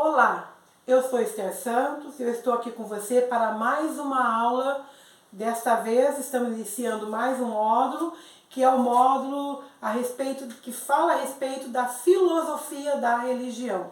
Olá, eu sou Esther Santos e eu estou aqui com você para mais uma aula. Desta vez estamos iniciando mais um módulo, que é o módulo que fala a respeito da filosofia da religião.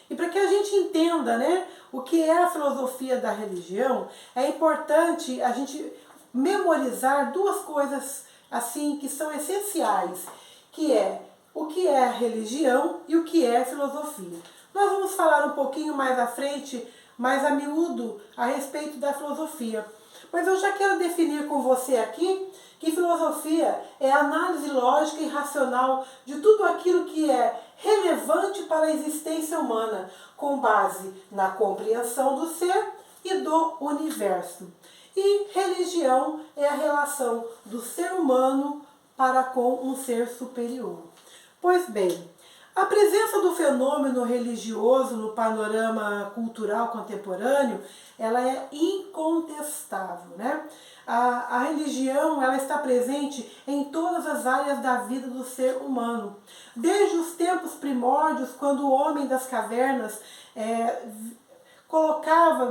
E para que a gente entenda, né, o que é a filosofia da religião, é importante a gente memorizar duas coisas assim que são essenciais, que é o que é religião e o que é filosofia. Nós vamos falar um pouquinho mais à frente, mais a miúdo, a respeito da filosofia. Mas eu já quero definir com você aqui que filosofia é a análise lógica e racional de tudo aquilo que é relevante para a existência humana, com base na compreensão do ser e do universo. E religião é a relação do ser humano para com um ser superior. Pois bem, a presença do fenômeno religioso no panorama cultural contemporâneo, ela é incontestável, né? A religião, ela está presente em todas as áreas da vida do ser humano. Desde os tempos primórdios, quando o homem das cavernas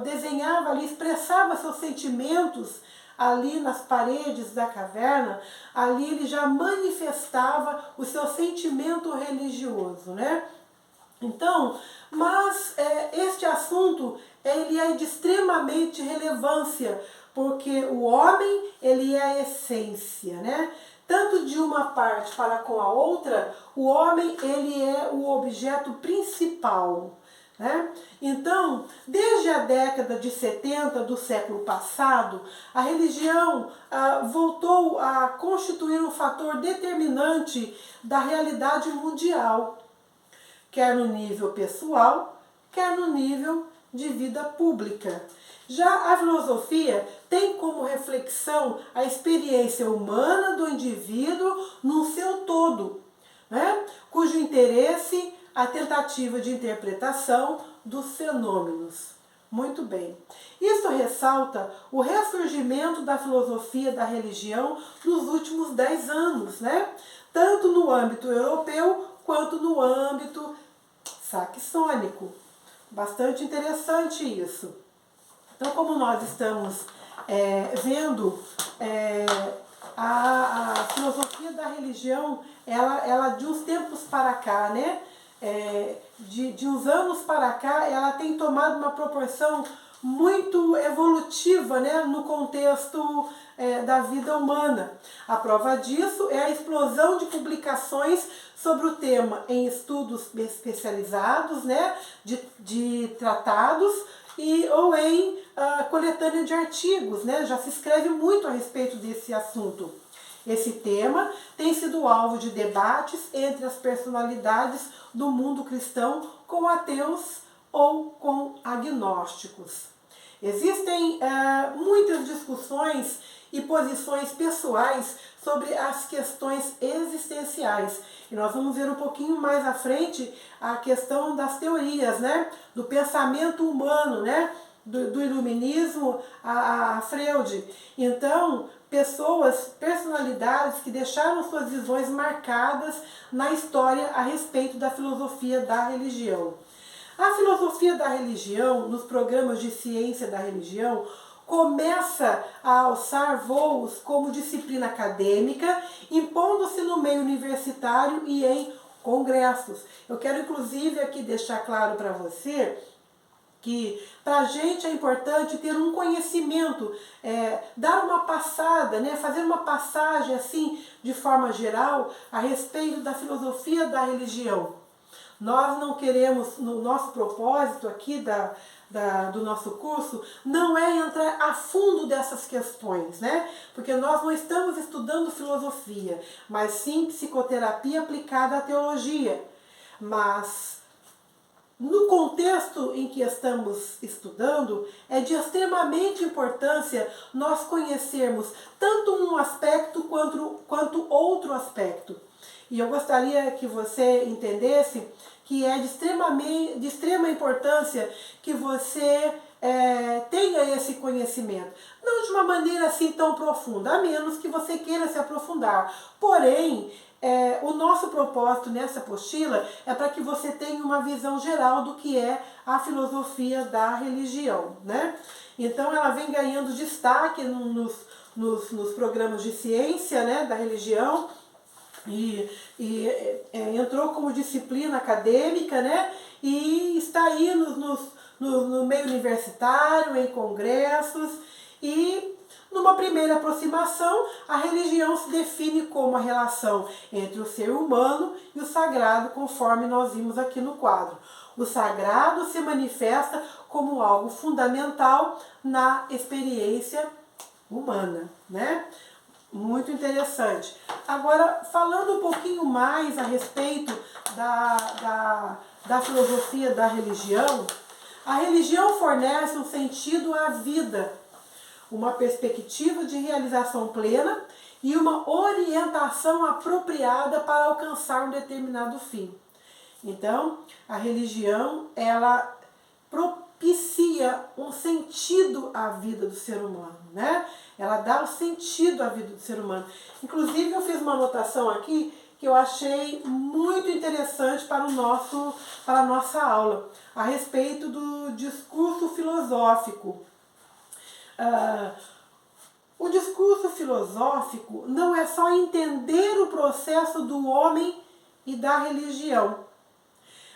desenhava ali, expressava seus sentimentos ali nas paredes da caverna, ali ele já manifestava o seu sentimento religioso, né? Então, mas este assunto ele é de extremamente relevância, porque o homem ele é a essência, né? Tanto de uma parte para com a outra, o homem ele é o objeto principal. Né? Então, desde a década de 70 do século passado, a religião voltou a constituir um fator determinante da realidade mundial, quer no nível pessoal, quer no nível de vida pública. Já a filosofia tem como reflexão a experiência humana do indivíduo no seu todo, né? Cujo interesse a tentativa de interpretação dos fenômenos. Muito bem. Isso ressalta o ressurgimento da filosofia da religião nos últimos 10 anos, né? Tanto no âmbito europeu quanto no âmbito saxônico. Bastante interessante isso. Então, como nós estamos vendo, a filosofia da religião, ela de uns tempos para cá, né? De uns anos para cá, ela tem tomado uma proporção muito evolutiva, né, no contexto da vida humana. A prova disso é a explosão de publicações sobre o tema em estudos especializados, né, de tratados ou em coletânea de artigos, né, já se escreve muito a respeito desse assunto. Esse tema tem sido alvo de debates entre as personalidades do mundo cristão com ateus ou com agnósticos. Existem muitas discussões e posições pessoais sobre as questões existenciais. E nós vamos ver um pouquinho mais à frente a questão das teorias, né? Do pensamento humano, né? Do iluminismo a Freud. Então, personalidades que deixaram suas visões marcadas na história a respeito da filosofia da religião. A filosofia da religião, nos programas de ciência da religião, começa a alçar voos como disciplina acadêmica, impondo-se no meio universitário e em congressos. Eu quero inclusive aqui deixar claro para você que para a gente é importante ter um conhecimento, dar uma passada, né, fazer uma passagem assim de forma geral a respeito da filosofia da religião. Nós não queremos, no nosso propósito aqui do nosso curso, não é entrar a fundo dessas questões, né? Porque nós não estamos estudando filosofia, mas sim psicoterapia aplicada à teologia. Mas no contexto em que estamos estudando, é de extremamente importância nós conhecermos tanto um aspecto quanto outro aspecto. E eu gostaria que você entendesse que é de extrema importância que você tenha esse conhecimento. Não de uma maneira assim tão profunda, a menos que você queira se aprofundar. Porém, o nosso propósito nessa apostila é para que você tenha uma visão geral do que é a filosofia da religião, né? Então ela vem ganhando destaque nos programas de ciência, né, da religião, e entrou como disciplina acadêmica, né, e está aí no meio universitário, em congressos, e numa primeira aproximação, a religião se define como a relação entre o ser humano e o sagrado, conforme nós vimos aqui no quadro. O sagrado se manifesta como algo fundamental na experiência humana, né? Muito interessante. Agora, falando um pouquinho mais a respeito da filosofia da religião, a religião fornece um sentido à vida, uma perspectiva de realização plena e uma orientação apropriada para alcançar um determinado fim. Então, a religião, ela propicia um sentido à vida do ser humano, né? Ela dá o sentido à vida do ser humano. Inclusive, eu fiz uma anotação aqui que eu achei muito interessante para a nossa aula, a respeito do discurso filosófico. O discurso filosófico não é só entender o processo do homem e da religião,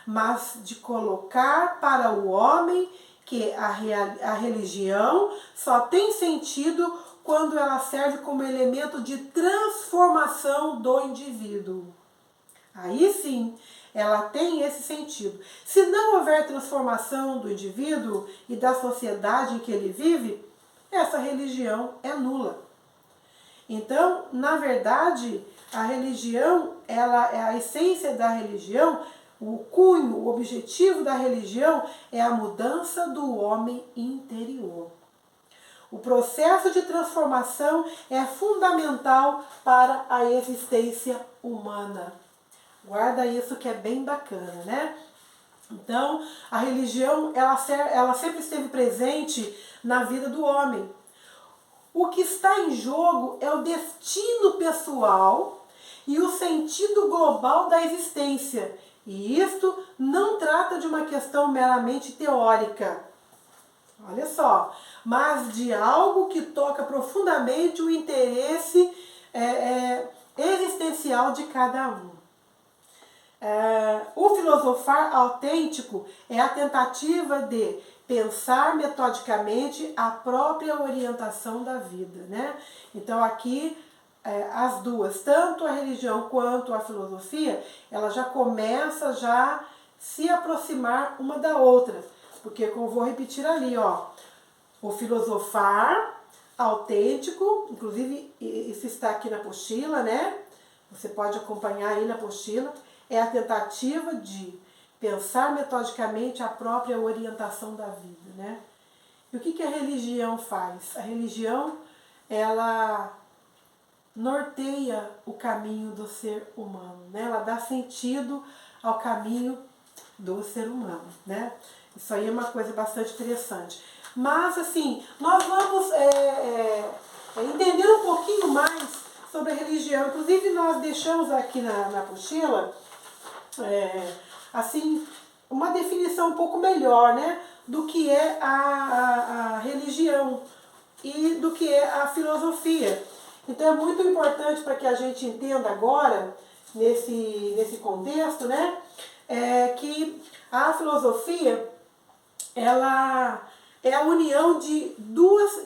mas de colocar para o homem que a religião só tem sentido quando ela serve como elemento de transformação do indivíduo. Aí sim, ela tem esse sentido. Se não houver transformação do indivíduo e da sociedade em que ele vive, essa religião é nula. Então, na verdade, a religião, a essência da religião, o cunho, o objetivo da religião é a mudança do homem interior. O processo de transformação é fundamental para a existência humana. Guarda isso que é bem bacana, né? Então, a religião, ela sempre esteve presente na vida do homem. O que está em jogo é o destino pessoal e o sentido global da existência. E isto não trata de uma questão meramente teórica, olha só, mas de algo que toca profundamente o interesse existencial de cada um. O filosofar autêntico é a tentativa de pensar metodicamente a própria orientação da vida, né? Então aqui as duas, tanto a religião quanto a filosofia, ela já começa a se aproximar uma da outra, porque como eu vou repetir ali, ó, o filosofar autêntico, inclusive isso está aqui na apostila, né? Você pode acompanhar aí na apostila, é a tentativa de pensar metodicamente a própria orientação da vida, né? E o que a religião faz? A religião, ela norteia o caminho do ser humano, né? Ela dá sentido ao caminho do ser humano, né? Isso aí é uma coisa bastante interessante. Mas, assim, nós vamos entender um pouquinho mais sobre a religião. Inclusive, nós deixamos aqui na apostila, assim, uma definição um pouco melhor, né, do que é a religião e do que é a filosofia. Então é muito importante para que a gente entenda agora, nesse contexto, né, que a filosofia, ela é a união de duas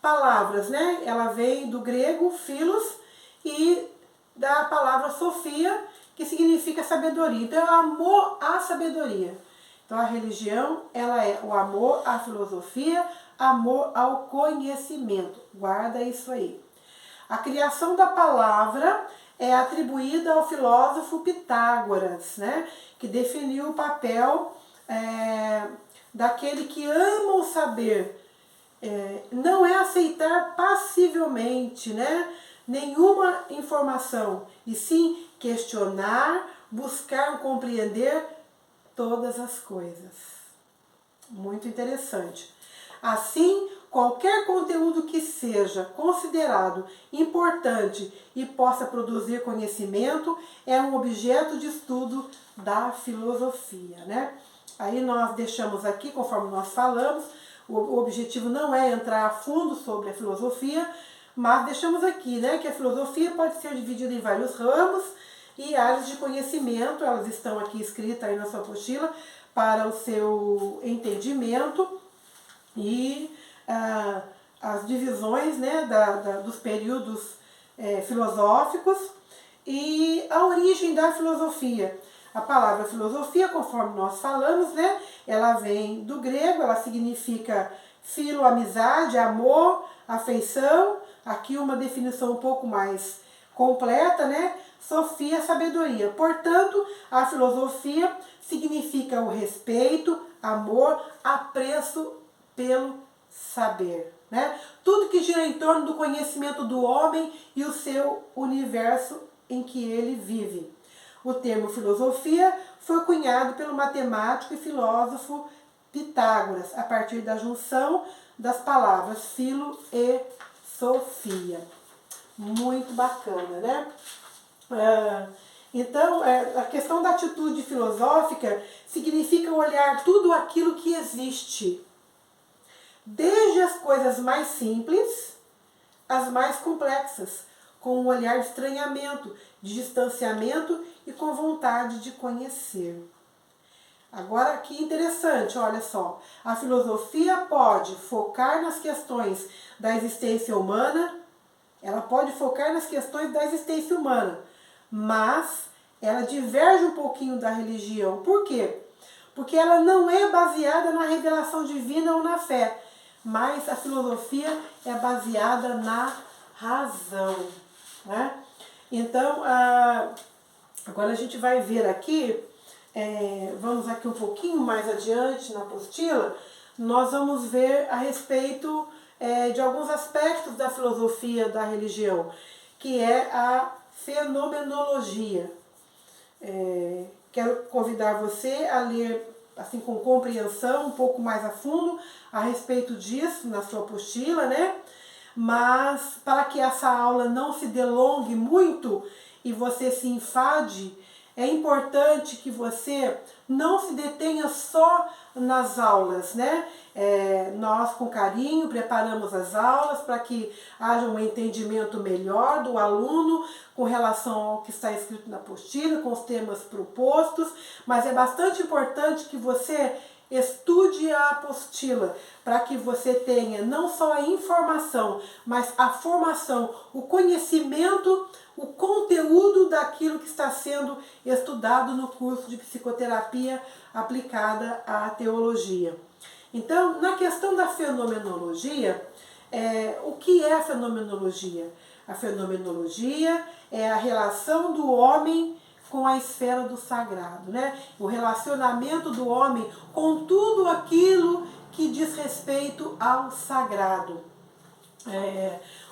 palavras, né? Ela vem do grego philos e da palavra sofia, que significa sabedoria. Então é o amor à sabedoria. Então a religião, ela é o amor à filosofia, amor ao conhecimento. Guarda isso aí. A criação da palavra é atribuída ao filósofo Pitágoras, né, que definiu o papel daquele que ama o saber. Não é aceitar passivelmente, né, nenhuma informação, e sim questionar, buscar compreender todas as coisas. Muito interessante. Assim, qualquer conteúdo que seja considerado importante e possa produzir conhecimento é um objeto de estudo da filosofia, né? Aí nós deixamos aqui, conforme nós falamos, o objetivo não é entrar a fundo sobre a filosofia, mas deixamos aqui, né, que a filosofia pode ser dividida em vários ramos e áreas de conhecimento. Elas estão aqui escritas aí na sua apostila para o seu entendimento e as divisões, né, dos períodos filosóficos e a origem da filosofia. A palavra filosofia, conforme nós falamos, né, ela vem do grego, ela significa filo, amizade, amor, afeição. Aqui uma definição um pouco mais completa, né? Sofia, sabedoria. Portanto, a filosofia significa o respeito, amor, apreço pelo saber, né? Tudo que gira em torno do conhecimento do homem e o seu universo em que ele vive. O termo filosofia foi cunhado pelo matemático e filósofo Pitágoras, a partir da junção das palavras filo e sofia. Muito bacana, né? Então, a questão da atitude filosófica significa olhar tudo aquilo que existe, desde as coisas mais simples às mais complexas, com um olhar de estranhamento, de distanciamento e com vontade de conhecer. Agora, que interessante, olha só. A filosofia pode focar nas questões da existência humana, ela pode focar nas questões da existência humana, mas ela diverge um pouquinho da religião. Por quê? Porque ela não é baseada na revelação divina ou na fé, mas a filosofia é baseada na razão, né? Então, agora a gente vai ver aqui, vamos aqui um pouquinho mais adiante na apostila, nós vamos ver a respeito de alguns aspectos da filosofia da religião, que é a fenomenologia. Quero convidar você a ler assim com compreensão um pouco mais a fundo a respeito disso na sua apostila, né? Mas para que essa aula não se delongue muito e você se enfade, é importante que você não se detenha só nas aulas, né? Nós, com carinho, preparamos as aulas para que haja um entendimento melhor do aluno com relação ao que está escrito na apostila, com os temas propostos, mas é bastante importante que você estude a apostila para que você tenha não só a informação, mas a formação, o conhecimento, o conteúdo daquilo que está sendo estudado no curso de psicoterapia aplicada à teologia. Então, na questão da fenomenologia, o que é a fenomenologia? A fenomenologia é a relação do homem com a esfera do sagrado, né? O relacionamento do homem com tudo aquilo que diz respeito ao sagrado.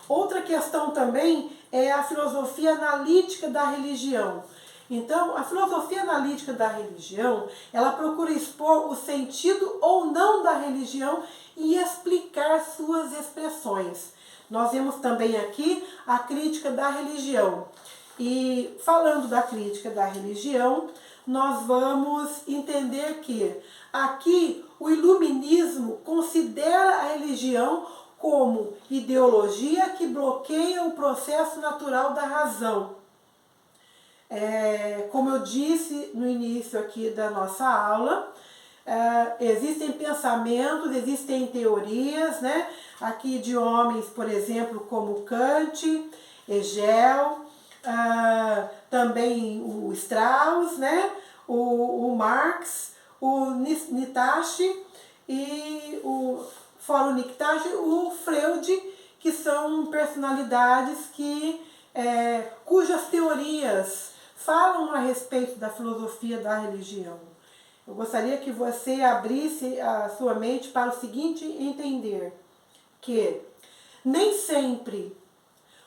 Outra questão também é a filosofia analítica da religião. Então, a filosofia analítica da religião, ela procura expor o sentido ou não da religião e explicar suas expressões. Nós vemos também aqui a crítica da religião. E falando da crítica da religião, nós vamos entender que aqui o iluminismo considera a religião como ideologia que bloqueia o processo natural da razão. Como eu disse no início aqui da nossa aula, existem pensamentos, existem teorias, né? Aqui de homens, por exemplo, como Kant, Hegel, também o Strauss, né? o Marx, o Nietzsche e fora o Nietzsche, o Freud, que são personalidades cujas teorias falam a respeito da filosofia da religião. Eu gostaria que você abrisse a sua mente para o seguinte entender, que nem sempre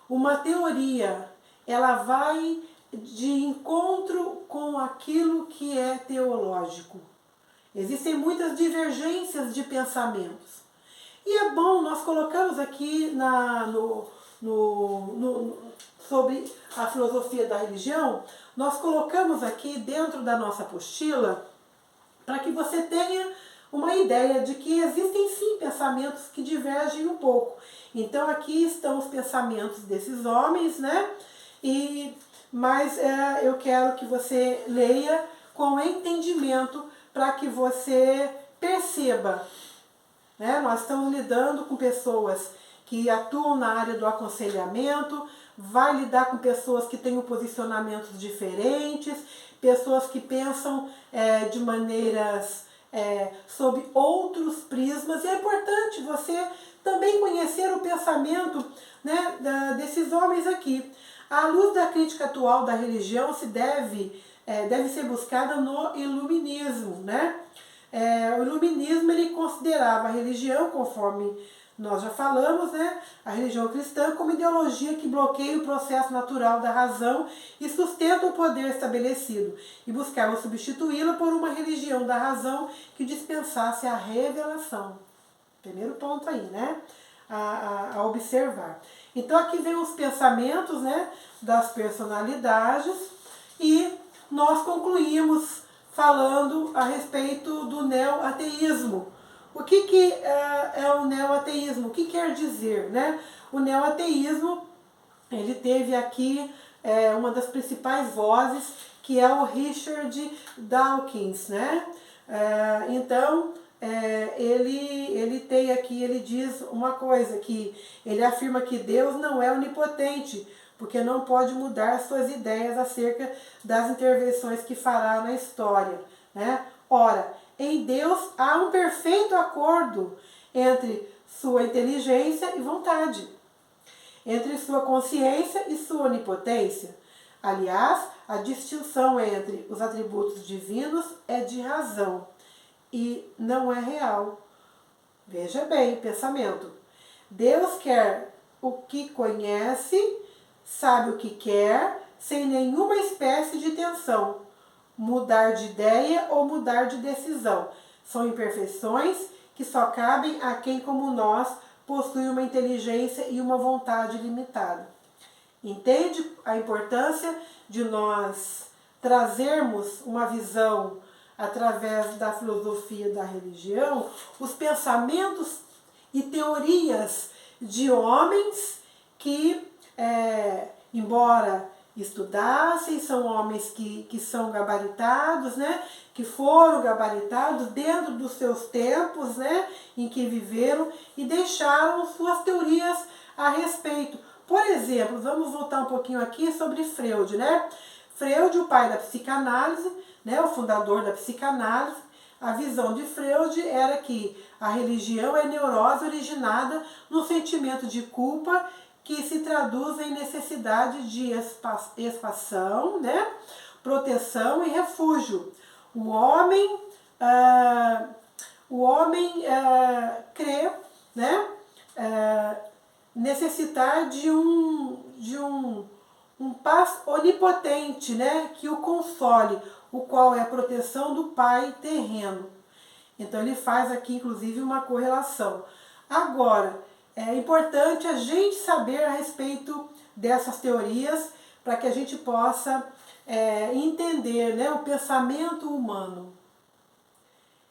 uma teoria ela vai de encontro com aquilo que é teológico. Existem muitas divergências de pensamentos. E é bom, nós colocamos aqui sobre a filosofia da religião, nós colocamos aqui dentro da nossa apostila para que você tenha uma ideia de que existem sim pensamentos que divergem um pouco. Então aqui estão os pensamentos desses homens, né? Mas eu quero que você leia com entendimento para que você perceba, né? Nós estamos lidando com pessoas que atuam na área do aconselhamento, vai lidar com pessoas que têm posicionamentos diferentes, pessoas que pensam de maneiras sob outros prismas, e é importante você também conhecer o pensamento, né, desses homens aqui. A luz da crítica atual da religião deve ser buscada no iluminismo, né? O iluminismo ele considerava a religião, conforme nós já falamos, né, a religião cristã como ideologia que bloqueia o processo natural da razão e sustenta o poder estabelecido, e buscava substituí-la por uma religião da razão que dispensasse a revelação. Primeiro ponto aí, né, a observar. Então aqui vem os pensamentos, né, das personalidades, e nós concluímos falando a respeito do neo-ateísmo. O que é o neo-ateísmo? O que quer dizer, né? O neo-ateísmo, ele teve aqui uma das principais vozes, que é o Richard Dawkins, né? Então, ele tem aqui, ele diz uma coisa, que ele afirma que Deus não é onipotente, porque não pode mudar suas ideias acerca das intervenções que fará na história, né? Ora, em Deus há um perfeito acordo entre sua inteligência e vontade, entre sua consciência e sua onipotência. Aliás, a distinção entre os atributos divinos é de razão e não é real. Veja bem, pensamento. Deus quer o que conhece, sabe o que quer, sem nenhuma espécie de tensão. Mudar de ideia ou mudar de decisão são imperfeições que só cabem a quem, como nós, possui uma inteligência e uma vontade limitada. Entende a importância de nós trazermos uma visão através da filosofia da religião, os pensamentos e teorias de homens que, embora estudassem, são homens que são gabaritados, né? Que foram gabaritados dentro dos seus tempos, né? Em que viveram, e deixaram suas teorias a respeito. Por exemplo, vamos voltar um pouquinho aqui sobre Freud, né? Freud, o pai da psicanálise, né? O fundador da psicanálise. A visão de Freud era que a religião é neurose originada no sentimento de culpa, que se traduz em necessidade de expansão, né? Proteção e refúgio. O homem crê, né? Necessitar de um paz onipotente, né? Que o console, o qual é a proteção do pai terreno. Então ele faz aqui inclusive uma correlação. Agora, é importante a gente saber a respeito dessas teorias para que a gente possa entender, né, o pensamento humano.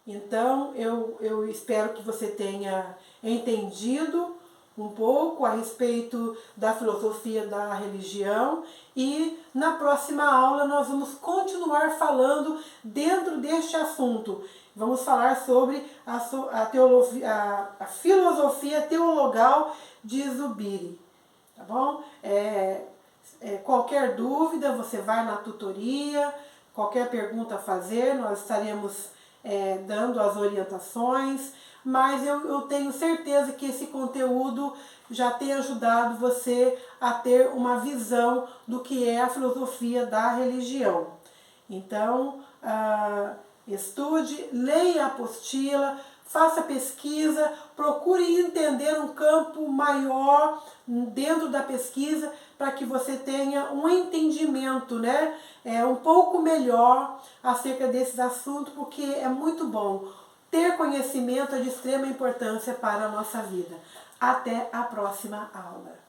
Então, eu espero que você tenha entendido um pouco a respeito da filosofia da religião, e na próxima aula nós vamos continuar falando dentro deste assunto. Vamos falar sobre a filosofia teologal de Zubiri, tá bom? Qualquer dúvida, você vai na tutoria, qualquer pergunta a fazer, nós estaremos dando as orientações, mas eu tenho certeza que esse conteúdo já tem ajudado você a ter uma visão do que é a filosofia da religião. Então, estude, leia a apostila, faça pesquisa, procure entender um campo maior dentro da pesquisa para que você tenha um entendimento, né, um pouco melhor acerca desses assuntos, porque é muito bom. ter conhecimento é de extrema importância para a nossa vida. Até a próxima aula.